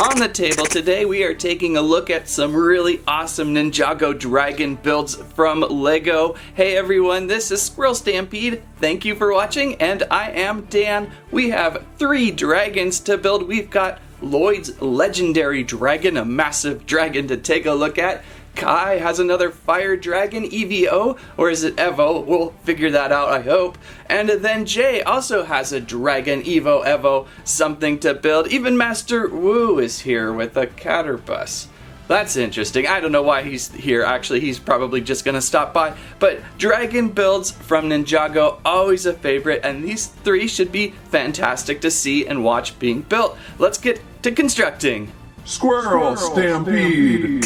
On the table today, we are taking a look at some really awesome Ninjago Dragon builds from LEGO. Hey everyone, this is Squirrel Stampede. Thank you for watching, and I am Dan. We have 3 dragons to build. We've got Lloyd's legendary dragon, a massive dragon to take a look at. Kai has another Fire Dragon EVO, or is it EVO? We'll figure that out, I hope. And then Jay also has a Dragon EVO, something to build. Even Master Wu is here with a Catterbus. That's interesting. I don't know why he's here, actually. He's probably just gonna stop by. But dragon builds from Ninjago, always a favorite, and these 3 should be fantastic to see and watch being built. Let's get to constructing. Squirrel Stampede!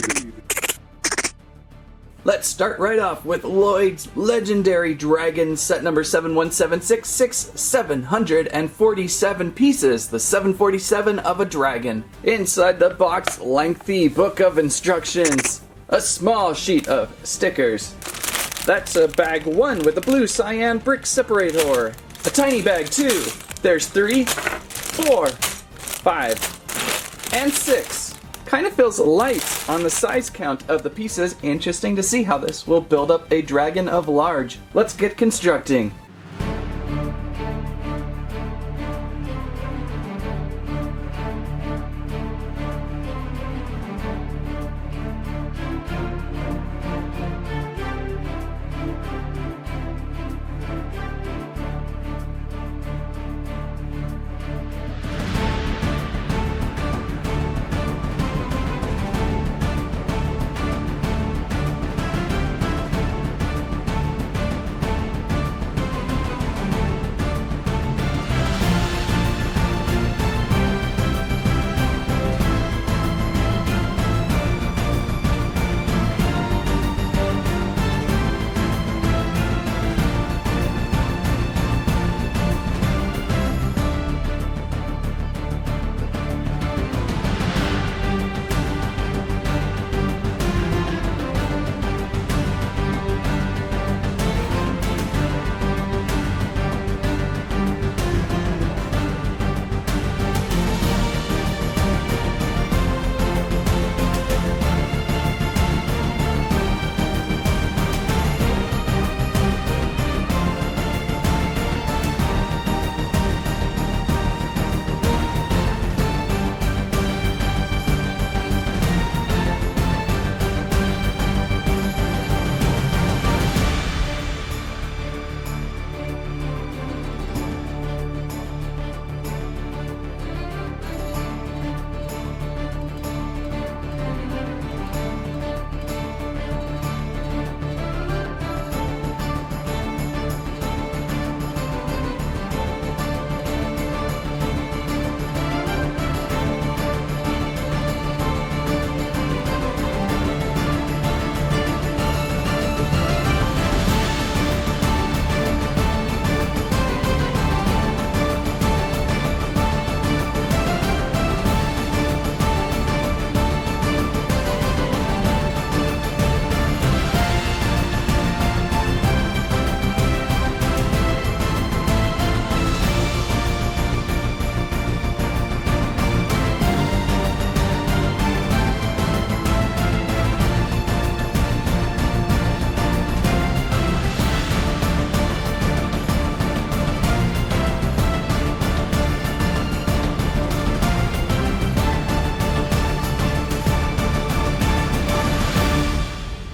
Let's start right off with Lloyd's legendary dragon, set number 71766, 747 pieces, the 747 of a dragon. Inside the box, lengthy book of instructions, a small sheet of stickers. That's a bag 1 with a blue cyan brick separator. A tiny bag 2. There's 3, 4, 5, and 6. Kind of feels light on the size count of the pieces. Interesting to see how this will build up a dragon of large. Let's get constructing.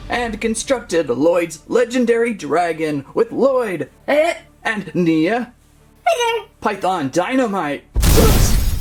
And constructed Lloyd's legendary dragon with Lloyd and Nia, Python Dynamite,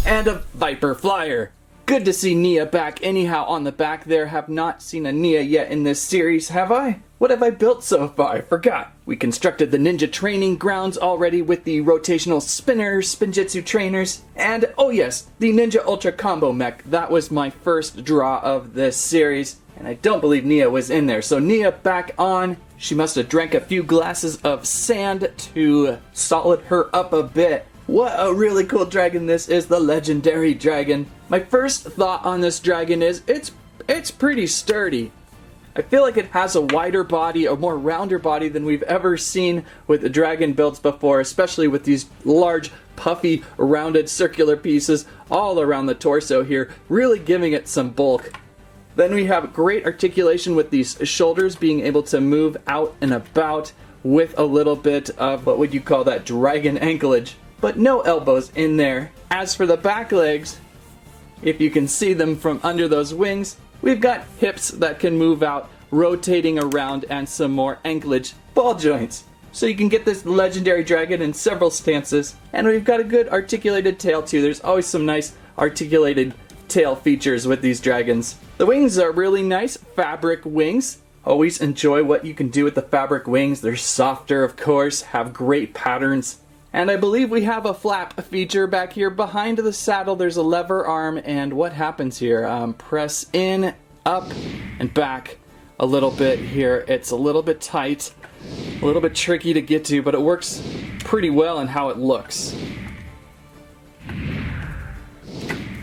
and a Viper Flyer. Good to see Nia back anyhow on the back there. Have not seen a Nia yet in this series, have I? What have I built so far? I forgot. We constructed the ninja training grounds already with the rotational spinners, spinjitzu trainers, and oh yes, the Ninja Ultra Combo Mech. That was my first draw of this series. And I don't believe Nia was in there. So Nia back on. She must have drank a few glasses of sand to solid her up a bit. What a really cool dragon this is, the legendary dragon. My first thought on this dragon is it's pretty sturdy. I feel like it has a wider body, a more rounder body than we've ever seen with the dragon builds before, especially with these large, puffy, rounded circular pieces all around the torso here, really giving it some bulk. Then we have great articulation with these shoulders being able to move out and about with a little bit of, what would you call that, dragon anklage, but no elbows in there. As for the back legs, if you can see them from under those wings, we've got hips that can move out, rotating around, and some more anklage ball joints. So you can get this legendary dragon in several stances. And we've got a good articulated tail too. There's always some nice articulated tail features with these dragons. The wings are really nice fabric wings. Always enjoy what you can do with the fabric wings. They're softer, of course, have great patterns. And I believe we have a flap feature back here behind the saddle. There's a lever arm, and what happens here? Press in, up, and back a little bit here. It's a little bit tight, a little bit tricky to get to, but it works pretty well in how it looks.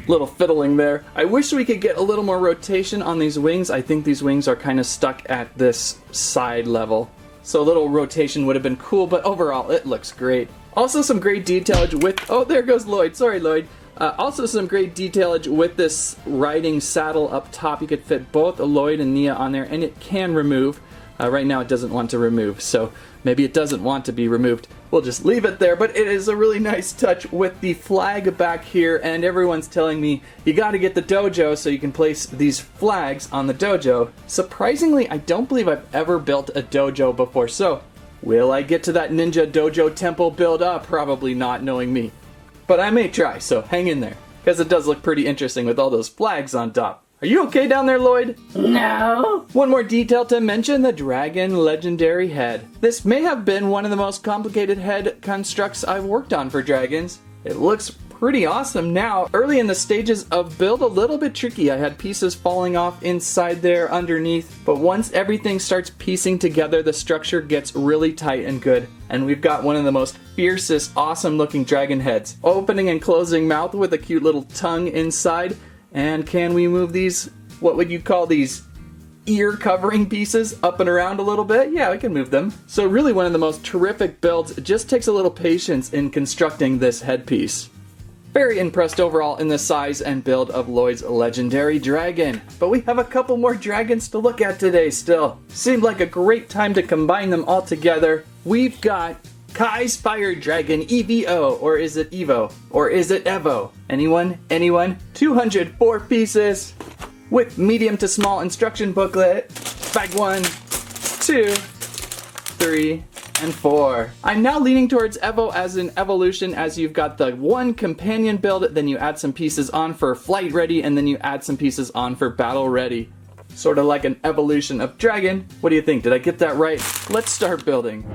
Little fiddling there. I wish we could get a little more rotation on these wings. I think these wings are kind of stuck at this side level. So a little rotation would have been cool, but overall it looks great. Also some great detailage with, oh there goes Lloyd, sorry Lloyd. Also some great detailage with this riding saddle up top. You could fit both Lloyd and Nia on there, and it can remove. Right now it doesn't want to remove, so maybe it doesn't want to be removed. We'll just leave it there, but it is a really nice touch with the flag back here, and everyone's telling me you gotta get the dojo so you can place these flags on the dojo. Surprisingly, I don't believe I've ever built a dojo before, so will I get to that ninja dojo temple build up? Probably not, knowing me. But I may try, so hang in there, because it does look pretty interesting with all those flags on top. Are you okay down there, Lloyd? No. One more detail to mention, the dragon legendary head. This may have been one of the most complicated head constructs I've worked on for dragons. It looks pretty awesome now. Early in the stages of build, a little bit tricky. I had pieces falling off inside there underneath, but once everything starts piecing together, the structure gets really tight and good. And we've got one of the most fiercest, awesome looking dragon heads. Opening and closing mouth with a cute little tongue inside. And can we move these, what would you call these, ear covering pieces up and around a little bit? Yeah, we can move them. So really one of the most terrific builds. It just takes a little patience in constructing this headpiece. Very impressed overall in the size and build of Lloyd's legendary dragon. But we have a couple more dragons to look at today still. Seemed like a great time to combine them all together. We've got Kai's Fire Dragon EVO, or is it EVO, or is it EVO? Anyone? Anyone? 204 pieces with medium to small instruction booklet. Bag 1, 2, 3, and 4. I'm now leaning towards EVO as an evolution, as you've got the one companion build, then you add some pieces on for flight ready, and then you add some pieces on for battle ready. Sort of like an evolution of dragon. What do you think? Did I get that right? Let's start building.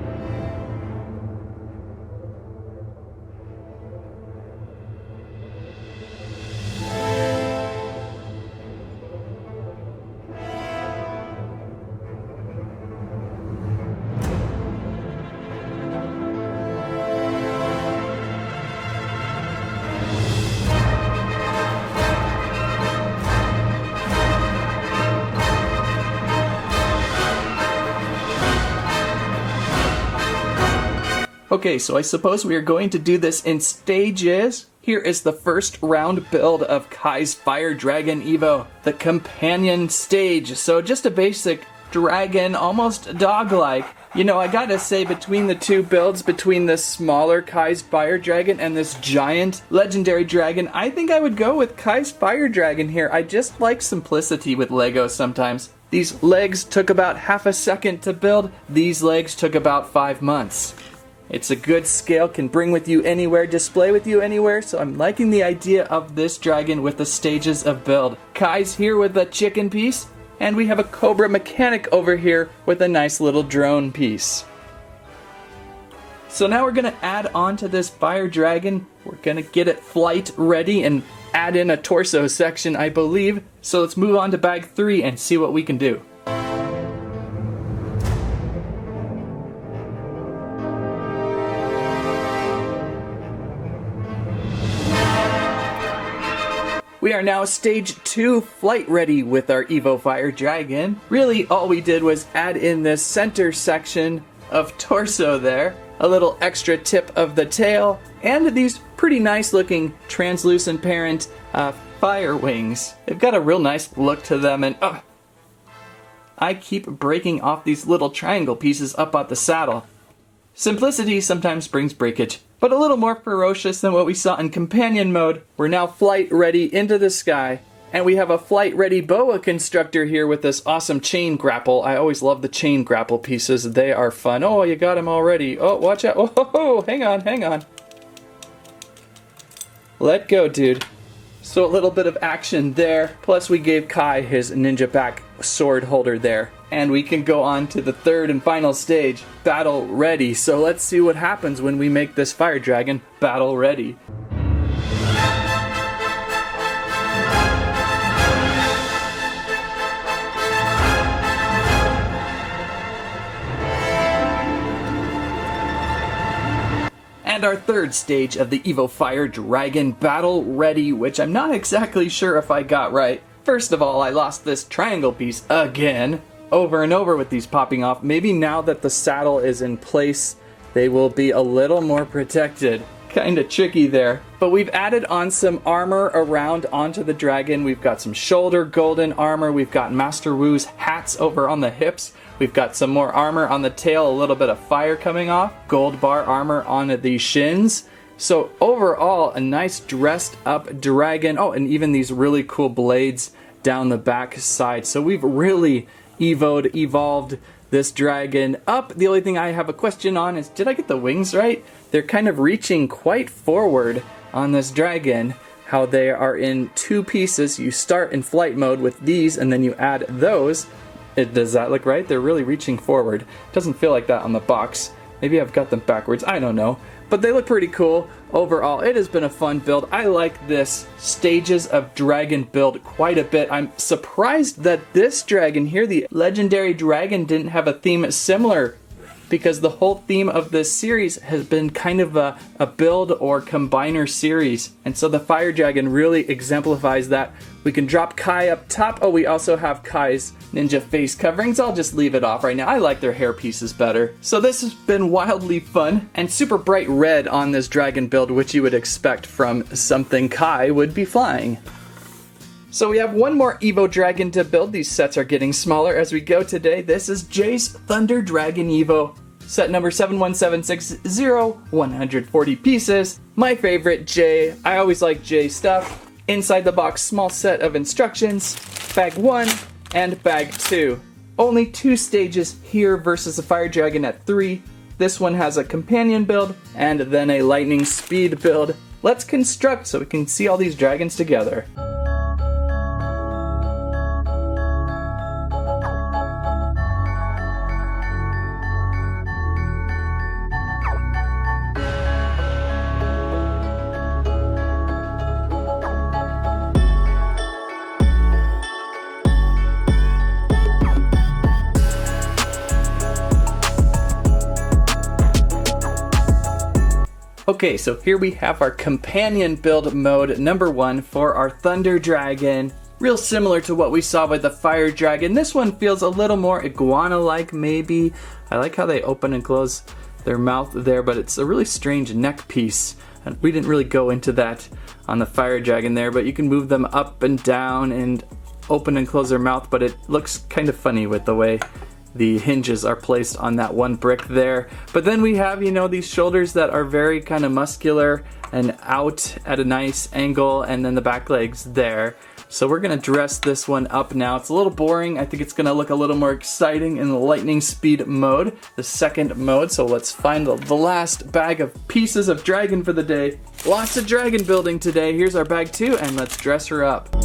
Okay, so I suppose we are going to do this in stages. Here is the first round build of Kai's Fire Dragon EVO, the companion stage. So just a basic dragon, almost dog-like. You know, I gotta say, between the two builds, between this smaller Kai's Fire Dragon and this giant legendary dragon, I think I would go with Kai's Fire Dragon here. I just like simplicity with Lego sometimes. These legs took about half a second to build. These legs took about 5 months. It's a good scale, can bring with you anywhere, display with you anywhere, so I'm liking the idea of this dragon with the stages of build. Kai's here with a chicken piece, and we have a Cobra mechanic over here with a nice little drone piece. So now we're going to add on to this fire dragon. We're going to get it flight ready and add in a torso section, I believe. So let's move on to bag 3 and see what we can do. We are now stage 2 flight ready with our EVO Fire Dragon. Really, all we did was add in this center section of torso there, a little extra tip of the tail, and these pretty nice looking translucent fire wings. They've got a real nice look to them, and I keep breaking off these little triangle pieces up at the saddle. Simplicity sometimes brings breakage, but a little more ferocious than what we saw in companion mode. We're now flight ready into the sky, and we have a flight ready boa constructor here with this awesome chain grapple. I always love the chain grapple pieces. They are fun. Oh, you got him already. Oh, watch out. Oh, hang on. Let go, dude. So a little bit of action there. Plus we gave Kai his ninja back sword holder there. And we can go on to the third and final stage, battle ready. So let's see what happens when we make this fire dragon battle ready. And our third stage of the EVO Fire Dragon Battle Ready, which I'm not exactly sure if I got right. First of all, I lost this triangle piece again, over and over with these popping off. Maybe now that the saddle is in place, they will be a little more protected. Kinda tricky there. But we've added on some armor around onto the dragon. We've got some shoulder golden armor. We've got Master Wu's hats over on the hips. We've got some more armor on the tail, a little bit of fire coming off. Gold bar armor on the shins. So overall, a nice dressed up dragon. Oh, and even these really cool blades down the back side. So we've really evolved this dragon up. The only thing I have a question on is, did I get the wings right? They're kind of reaching quite forward on this dragon. How they are in two pieces. You start in flight mode with these and then you add those. Does that look right? They're really reaching forward. Doesn't feel like that on the box. Maybe I've got them backwards. I don't know. But they look pretty cool. Overall, it has been a fun build. I like this stages of dragon build quite a bit. I'm surprised that this dragon here, the legendary dragon, didn't have a theme similar, because the whole theme of this series has been kind of a build or combiner series. And so the Fire Dragon really exemplifies that. We can drop Kai up top. Oh, we also have Kai's ninja face coverings. I'll just leave it off right now. I like their hair pieces better. So this has been wildly fun, and super bright red on this dragon build, which you would expect from something Kai would be flying. So we have one more EVO Dragon to build. These sets are getting smaller as we go today. This is Jay's Thunder Dragon EVO. Set number 71760, 140 pieces. My favorite Jay. I always like Jay stuff. Inside the box, small set of instructions. Bag 1 and bag 2. Only 2 stages here versus the Fire Dragon at 3. This one has a companion build and then a lightning speed build. Let's construct so we can see all these dragons together. Okay, so here we have our companion build mode number 1 for our Thunder Dragon. Real similar to what we saw with the Fire Dragon. This one feels a little more iguana-like maybe. I like how they open and close their mouth there, but it's a really strange neck piece. And we didn't really go into that on the Fire Dragon there, but you can move them up and down and open and close their mouth, but it looks kind of funny with the way the hinges are placed on that one brick there. But then we have, you know, these shoulders that are very kind of muscular and out at a nice angle, and then the back legs there. So we're gonna dress this one up now. It's a little boring. I think it's gonna look a little more exciting in the lightning speed mode, the second mode. So let's find the last bag of pieces of dragon for the day. Lots of dragon building today. Here's our bag 2, and let's dress her up.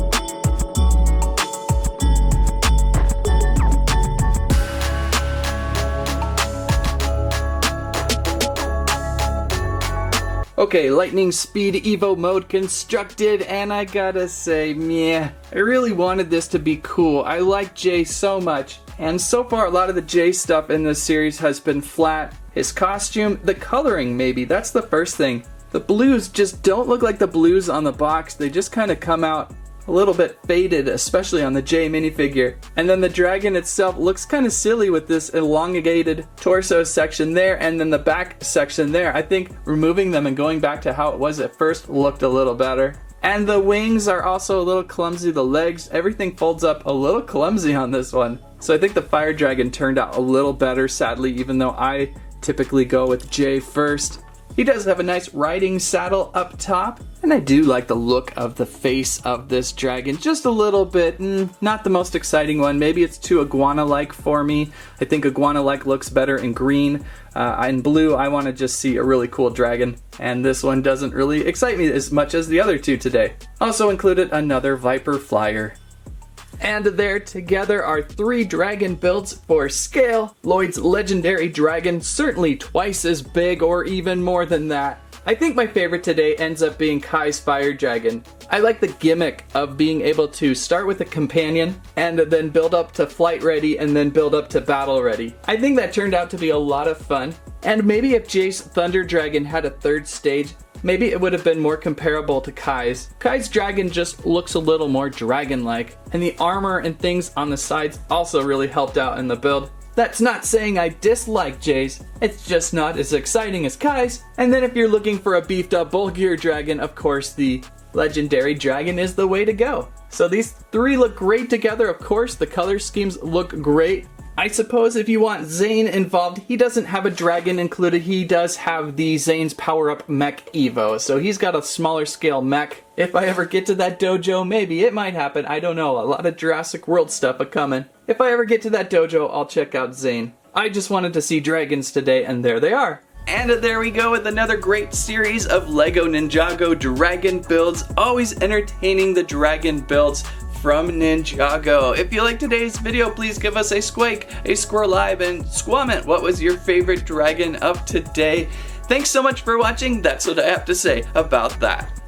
Okay, lightning speed EVO mode constructed, and I gotta say, meh. I really wanted this to be cool. I like Jay so much, and so far a lot of the Jay stuff in this series has been flat. His costume, the coloring maybe, that's the first thing. The blues just don't look like the blues on the box. They just kind of come out a little bit faded, especially on the J minifigure. And then the dragon itself looks kind of silly with this elongated torso section there and then the back section there. I think removing them and going back to how it was at first looked a little better. And the wings are also a little clumsy, the legs, everything folds up a little clumsy on this one. So I think the Fire Dragon turned out a little better, sadly, even though I typically go with J first. He does have a nice riding saddle up top, and I do like the look of the face of this dragon. Just a little bit, not the most exciting one. Maybe it's too iguana-like for me. I think iguana-like looks better in green. In blue, I want to just see a really cool dragon, and this one doesn't really excite me as much as the other two today. Also included another Viper Flyer. And there together are 3 dragon builds for scale. Lloyd's legendary dragon, certainly twice as big or even more than that. I think my favorite today ends up being Kai's Fire Dragon. I like the gimmick of being able to start with a companion and then build up to flight ready and then build up to battle ready. I think that turned out to be a lot of fun. And maybe if Jay's Thunder Dragon had a 3rd stage, maybe it would have been more comparable to Kai's. Kai's dragon just looks a little more dragon-like, and the armor and things on the sides also really helped out in the build. That's not saying I dislike Jay's, it's just not as exciting as Kai's. And then if you're looking for a beefed up, bulkier dragon, of course the legendary dragon is the way to go. So these 3 look great together, of course, the color schemes look great. I suppose if you want Zane involved, he doesn't have a dragon included. He does have the Zane's power-up mech EVO, so he's got a smaller scale mech. If I ever get to that dojo, maybe it might happen. I don't know. A lot of Jurassic World stuff a-coming. If I ever get to that dojo, I'll check out Zane. I just wanted to see dragons today, and there they are. And there we go with another great series of LEGO Ninjago Dragon builds. Always entertaining, the dragon builds from Ninjago. If you like today's video, please give us a squeak, a squirrel live, and squamment. What was your favorite dragon of today? Thanks so much for watching. That's what I have to say about that.